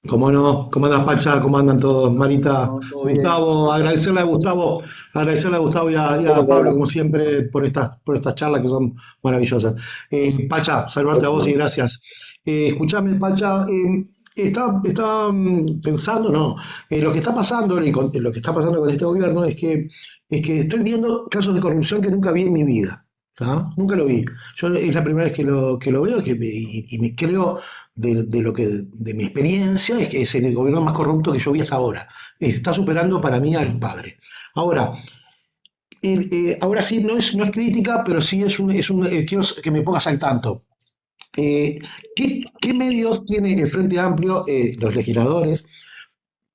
¿Cómo no? ¿Cómo andas, Pacha? ¿Cómo andan todos? Marita, No, todo bien. Gustavo, agradecerle a Gustavo y a Pablo, como siempre, por estas charlas que son maravillosas. Pacha, saludarte a vos y gracias. Escuchame, Pacha, estaba pensando, no, lo que está pasando, lo que está pasando con este gobierno es que estoy viendo casos de corrupción que nunca vi en mi vida. ¿Ah? Nunca lo vi. Yo es la primera vez que lo veo y me creo de mi experiencia es que es el gobierno más corrupto que yo vi hasta ahora. Está superando para mí al padre. Ahora sí, no es crítica, pero sí quiero que me pongas al tanto. ¿Qué medios tiene el Frente Amplio, los legisladores,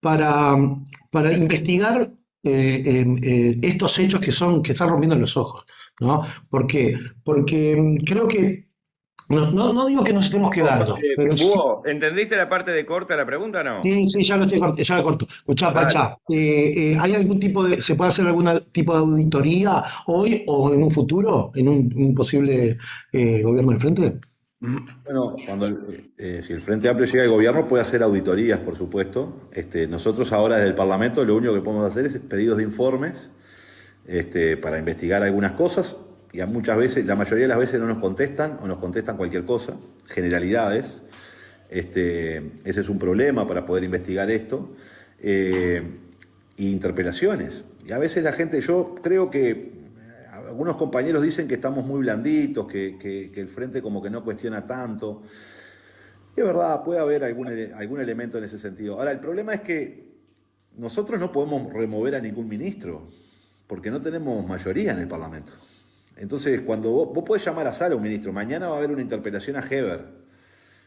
para investigar estos hechos que están rompiendo los ojos? ¿No? ¿Por qué? Porque creo que, no digo que nos estemos quedando, pero sí. Búho, ¿entendiste la parte de corta la pregunta o no? Sí, ya lo corto. Escuchá, Pacha, ¿hay algún se puede hacer algún tipo de auditoría hoy o en un futuro, en un posible gobierno del Frente? Bueno, si el Frente Amplio llega al gobierno puede hacer auditorías, por supuesto. Nosotros ahora desde el Parlamento lo único que podemos hacer es pedidos de informes para investigar algunas cosas, y muchas veces, la mayoría de las veces no nos contestan o nos contestan cualquier cosa, generalidades. Ese es un problema para poder investigar esto, y interpelaciones. Y a veces la gente, yo creo que algunos compañeros dicen que estamos muy blanditos, que el Frente como que no cuestiona tanto. Es verdad, puede haber algún elemento en ese sentido. Ahora, el problema es que nosotros no podemos remover a ningún ministro, porque no tenemos mayoría en el Parlamento. Entonces, cuando vos podés llamar a sala a un ministro, mañana va a haber una interpelación a Heber,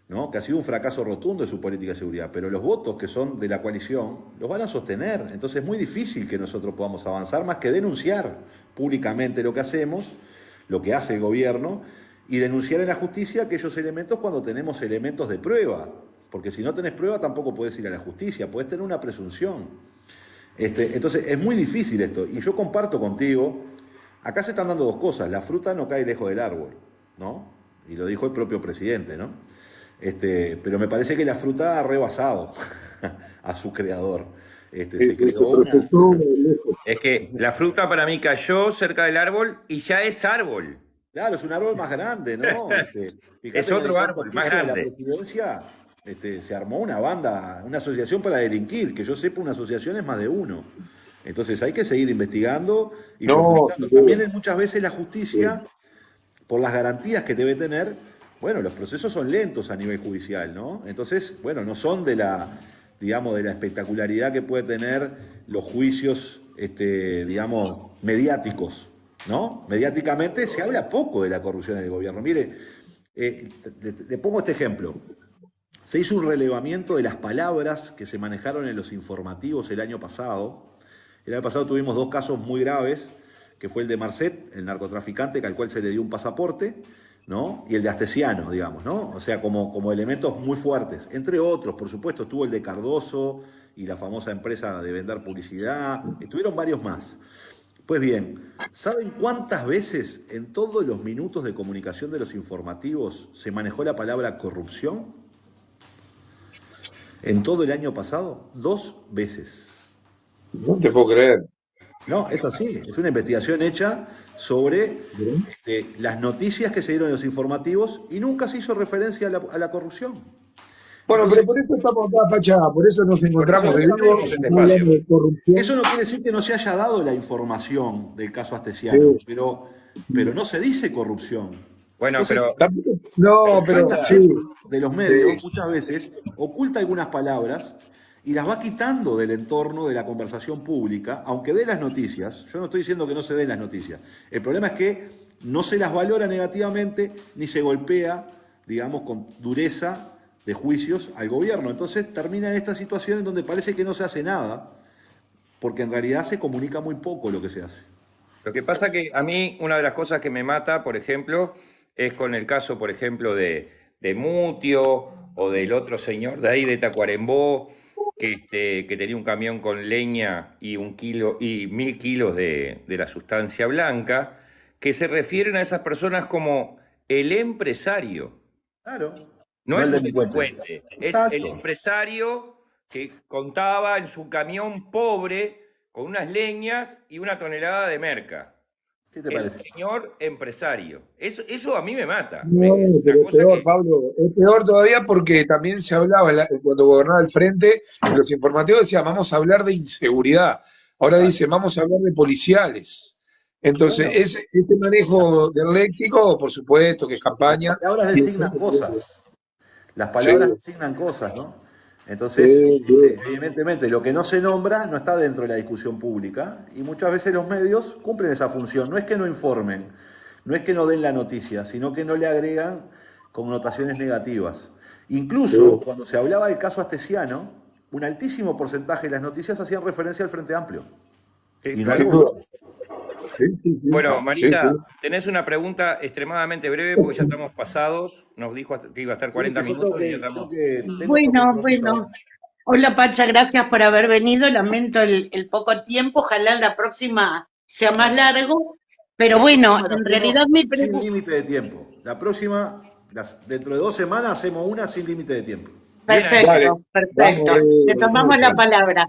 ¿no? Que ha sido un fracaso rotundo de su política de seguridad, pero los votos que son de la coalición los van a sostener. Entonces es muy difícil que nosotros podamos avanzar más que denunciar públicamente lo que hacemos, lo que hace el gobierno, y denunciar en la justicia aquellos elementos cuando tenemos elementos de prueba, porque si no tenés prueba tampoco podés ir a la justicia, podés tener una presunción. Entonces es muy difícil esto, y yo comparto contigo, acá se están dando dos cosas: la fruta no cae lejos del árbol, ¿no? Y lo dijo el propio presidente, ¿no? Pero me parece que la fruta ha rebasado a su creador. Se creó Es que la fruta para mí cayó cerca del árbol y ya es árbol. Claro, es un árbol más grande, ¿no? Es otro árbol más grande. De la presidencia se armó una banda, una asociación para delinquir, que yo sepa, una asociación es más de uno. Entonces hay que seguir investigando y profundizando. También muchas veces la justicia, por las garantías que debe tener, bueno, los procesos son lentos a nivel judicial, ¿no? Entonces, bueno, no son de la espectacularidad que puede tener los juicios, digamos, mediáticos, ¿no? Mediáticamente se habla poco de la corrupción en el gobierno. Mire, le pongo este ejemplo. Se hizo un relevamiento de las palabras que se manejaron en los informativos el año pasado. El año pasado tuvimos dos casos muy graves, que fue el de Marcet, el narcotraficante, al cual se le dio un pasaporte, ¿no? Y el de Astesiano, digamos, ¿no? O sea, como elementos muy fuertes. Entre otros, por supuesto, estuvo el de Cardoso y la famosa empresa de vender publicidad. Estuvieron varios más. Pues bien, ¿saben cuántas veces en todos los minutos de comunicación de los informativos se manejó la palabra corrupción? en todo el año pasado 2 veces. No te puedo creer. No, es así. Es una investigación hecha sobre las noticias que se dieron en los informativos y nunca se hizo referencia a la corrupción. Bueno, Entonces, pero por eso estamos acá, Pacha, por eso nos encontramos de vivo, estamos en hablando espacio. de corrupción. eso no quiere decir que no se haya dado la información del caso Sí. Astesiano, pero no se dice corrupción. Bueno, Entonces, pero Tampoco- No, pero falta sí. de los medios Sí. muchas veces oculta algunas palabras y las va quitando del entorno de la conversación pública, aunque dé las noticias. Yo no estoy diciendo que no se den las noticias. El problema es que no se las valora negativamente ni se golpea, digamos, con dureza de juicios al gobierno. Entonces termina en esta situación en donde parece que no se hace nada, porque en realidad se comunica muy poco lo que se hace. lo que pasa que a mí una de las cosas que me mata, por ejemplo, es con el caso, por ejemplo, de Mutio o del otro señor de ahí de Tacuarembó, que tenía un camión con leña y 1.000 kilos de la sustancia blanca, que se refieren a esas personas como el empresario. Claro. No No es el un delincuente. delincuente, es Exacto. el empresario que contaba en su camión pobre con unas leñas y una tonelada de merca. ¿Qué te El parece? señor empresario. Eso a mí me mata. No, Es una pero es cosa peor, que... Pablo. Es peor todavía porque también se hablaba cuando gobernaba el Frente, en los informativos decía, vamos a hablar de inseguridad. Ahora Claro. dice, vamos a hablar de policiales. Entonces, Bueno, ese manejo del léxico, por supuesto, que es las campaña. palabras Y designan cosas. Las Sí, palabras designan cosas, ¿no? Entonces, sí, sí. evidentemente, lo que no se nombra no está dentro de la discusión pública y muchas veces los medios cumplen esa función. No es que no informen, no es que no den la noticia, sino que no le agregan connotaciones negativas. Incluso cuando se hablaba del caso Astesiano, un altísimo porcentaje de las noticias hacían referencia al Frente Amplio. Sí, Y no claro. Sin algo duda. Sí, sí, sí. Bueno, Sí, Marita, sí. tenés una pregunta extremadamente breve porque ya estamos pasados. Nos dijo que iba a estar Sí, 40 que yo tengo minutos y ya que, estamos. tengo otro compromiso Bueno. ahora. Hola Pacha, gracias por haber venido. Lamento el poco tiempo. Ojalá la próxima sea más largo. Pero bueno, La próxima la en hacemos realidad mi sin pregunta... límite de tiempo. La próxima, dentro de 2 semanas, hacemos una sin límite de tiempo. Bien ahí. Dale, vamos, Perfecto. Le tomamos la Pacha. palabra.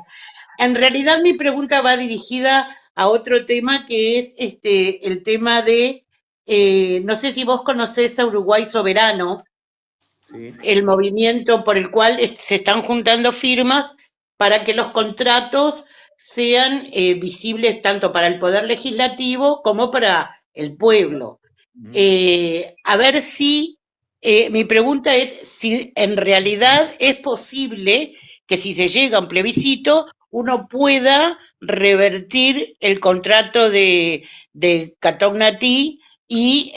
En realidad mi pregunta va dirigida a otro tema que es el tema de, no sé si vos conocés a Uruguay Soberano, Sí. el movimiento por el cual se están juntando firmas para que los contratos sean visibles tanto para el Poder Legislativo como para el pueblo. A ver si, mi pregunta es si en realidad es posible que si se llega a un plebiscito uno pueda revertir el contrato de Catognatí y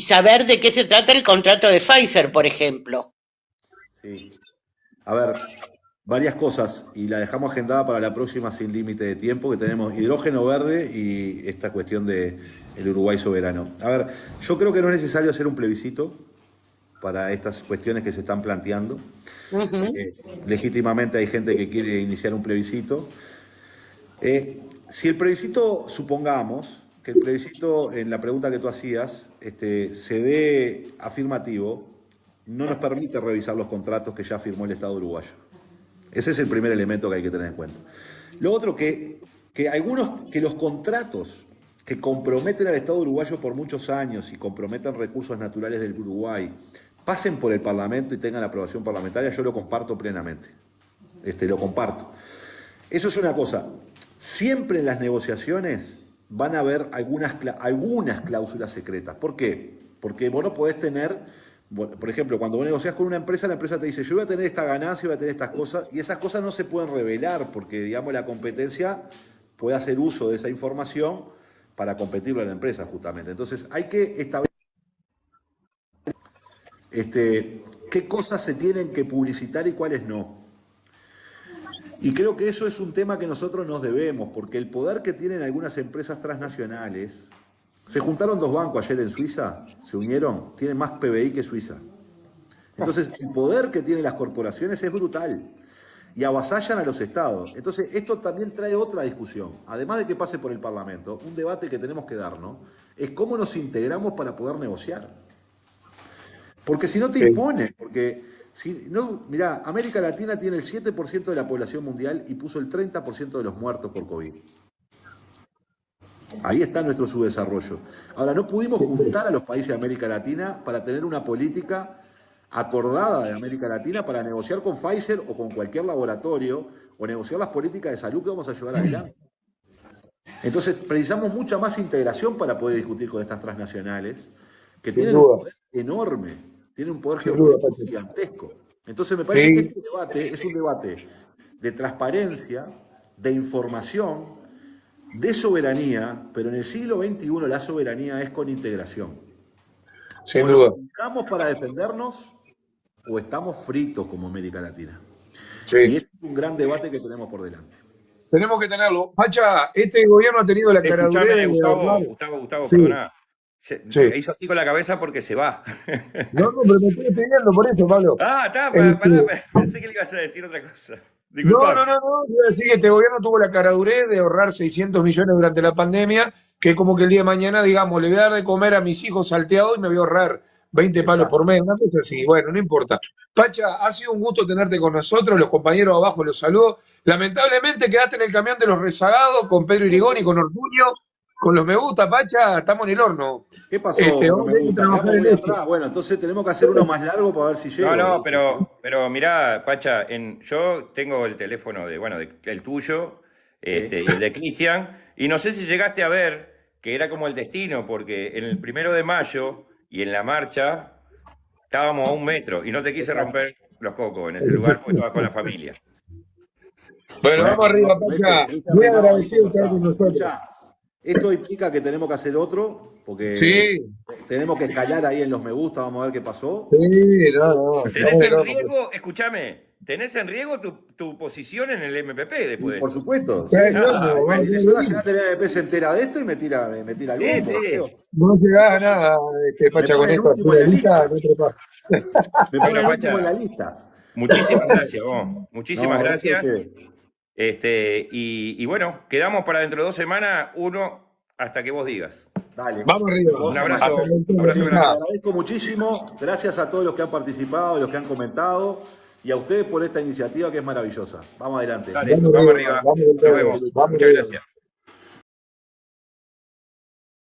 saber de qué se trata el contrato de Pfizer, por ejemplo. Sí. A ver, varias cosas y la dejamos agendada para la próxima sin límite de tiempo, que tenemos hidrógeno verde y esta cuestión de el Uruguay soberano. A ver, yo creo que no es necesario hacer un plebiscito para estas cuestiones que se están planteando. Legítimamente hay gente que quiere iniciar un plebiscito. Si el plebiscito, supongamos que el plebiscito, en la pregunta que tú hacías, se dé afirmativo, no nos permite revisar los contratos que ya firmó el Estado uruguayo. Ese es el primer elemento que hay que tener en cuenta. Lo otro, que los contratos que comprometen al Estado uruguayo por muchos años y comprometen recursos naturales del Uruguay, pasen por el Parlamento y tengan aprobación parlamentaria, yo lo comparto plenamente. Lo comparto. Eso es una cosa. Siempre en las negociaciones van a haber algunas cláusulas secretas. ¿Por qué? Porque vos no podés tener, por ejemplo, cuando vos negociás con una empresa, la empresa te dice, yo voy a tener esta ganancia, voy a tener estas cosas, y esas cosas no se pueden revelar, porque, digamos, la competencia puede hacer uso de esa información para competirlo a la empresa, justamente. Entonces, hay que establecer qué cosas se tienen que publicitar y cuáles no. Y creo que eso es un tema que nosotros nos debemos, porque el poder que tienen algunas empresas transnacionales, se juntaron 2 bancos ayer en Suiza, se unieron, tienen más PBI que Suiza. Entonces, el poder que tienen las corporaciones es brutal y avasallan a los estados. Entonces, esto también trae otra discusión, además de que pase por el Parlamento, un debate que tenemos que darnos, es cómo nos integramos para poder negociar. Porque si no te imponen, porque Si, no, mirá, América Latina tiene el 7% de la población mundial y puso el 30% de los muertos por COVID. Ahí está nuestro subdesarrollo. Ahora, no pudimos juntar a los países de América Latina para tener una política acordada de América Latina para negociar con Pfizer o con cualquier laboratorio o negociar las políticas de salud que vamos a llevar adelante. Entonces, precisamos mucha más integración para poder discutir con estas transnacionales que Sin tienen un duda. poder enorme, tienen un poder Sin duda, geopolítico Pacha. gigantesco. Entonces, me parece que Sí, este debate es un debate de transparencia, de información, de soberanía, pero en el siglo XXI la soberanía es con integración. sin O nos duda. juntamos para defendernos o estamos fritos como América Latina. Y Sí. este es un gran debate que tenemos por delante. Tenemos que tenerlo. Pacha, este gobierno ha tenido la caradurez Escuchame, de Gustavo, ahorrar. Gustavo, Sí, perdona. sí. Hizo así con la cabeza porque se va. No, pero me estoy pidiendo por eso, Pablo. Ah, está, Este, pensé que le ibas a decir otra cosa. no, Disculpa. iba a decir que este gobierno tuvo la caradurez de ahorrar 600 millones durante la pandemia, que como que el día de mañana, digamos, le voy a dar de comer a mis hijos salteado y me voy a ahorrar 20 palos Exacto. por mes, una cosa así. Bueno, no importa. Pacha, ha sido un gusto tenerte con nosotros, los compañeros abajo los saludo. Lamentablemente quedaste en el camión de los rezagados con Pedro Irigón y con Ortuño, con los me gusta, Pacha, estamos en el horno. ¿Qué pasó con Vamos me a tener que gusta? trabajar Quedamos en muy esto. atrás. Bueno, entonces tenemos que hacer uno más largo para ver si llego. No, pero mirá, Pacha, yo tengo el teléfono el tuyo, y el de Cristian, y no sé si llegaste a ver que era como el destino, porque en el 1 de mayo y en la marcha estábamos a 1 metro, y no te quise Exacto. romper los cocos en ese lugar porque estabas con la familia. Bueno, vamos arriba, Pacha. Muy agradecido de estar con nosotros. Escuchá, esto implica que tenemos que hacer otro, porque Sí, tenemos que escalar ahí en los me gusta, vamos a ver qué pasó. sí, no. ¿Tenés Estamos en locos. riesgo, escúchame, tenés en riesgo tu posición en el MPP Y después de por esto? supuesto. Sí, Sí. no, Ah, vamos La a Dirección hacer Nacional del MP se entera de esto y me tira el Sí, humo. sí. No llegás a nada, Pacha, Me con pone el esto. último Hacer en la la lista, lista. no trepas. Me pone Bueno, el último en la Pacha, lista. muchísimas gracias, vos. Muchísimas No, gracias a gracias. ustedes. Y bueno, quedamos para dentro de 2 semanas, uno hasta que vos digas. Dale. Vamos arriba. Dos Un semanas. abrazo, Hasta la próxima. abrazo Sí, les grande. agradezco muchísimo. Gracias a todos los que han participado, los que han comentado y a ustedes por esta iniciativa que es maravillosa. Vamos adelante. Dale, Vamos vamos arriba, arriba. vamos Nos arriba, vemos. vamos Muchas arriba. gracias.